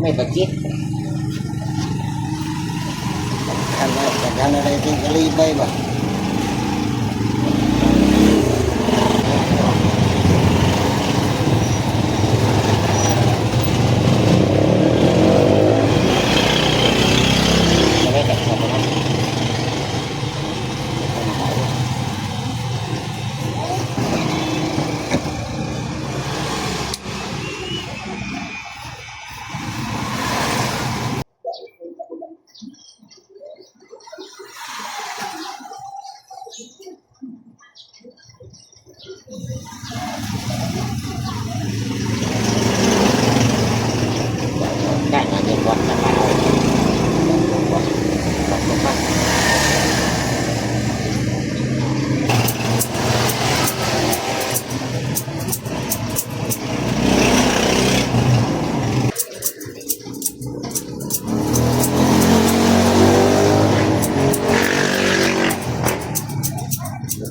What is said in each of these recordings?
may budget. Kagana na yung kalibay ba?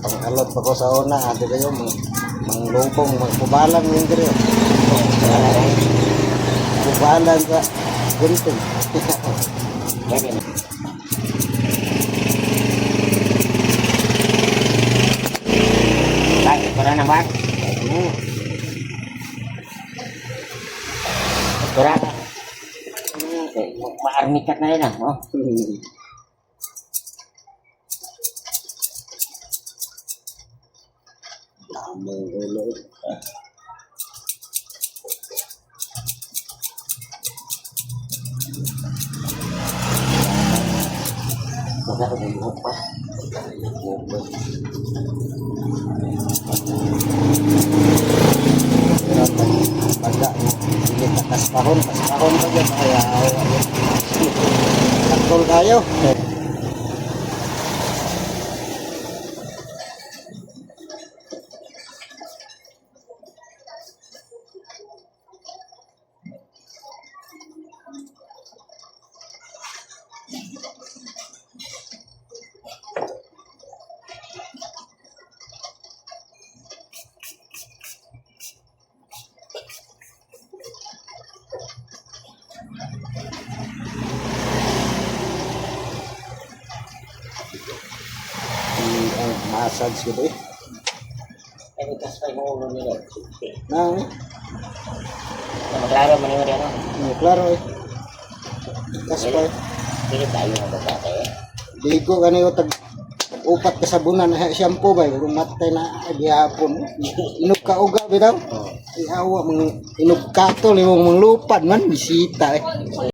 Pangkalot pa ko sa una, ate kayo, manglungkong, magpubalan yun dito. Pubalan sa gunting. Ganyan. Baik, para na ba? Para na. Ma-armikat na rin ah. Oh. Lamang ulo. Maka ko buhok pa. Pagka sige kaspahon pa dyan kaya takol kayo. Massage gitu eh. Bukas pa yung ulo nila. Nah, Maklaro mo niyo ano? klaro eh. Kaspay. Pili tayo ng babae eh. Ligo kani tag upat ka sabunan shampoo ba kung matay na gihapon. Inog ka uga bitaw. Iawa mga inog kato limong manglupad man bisita eh.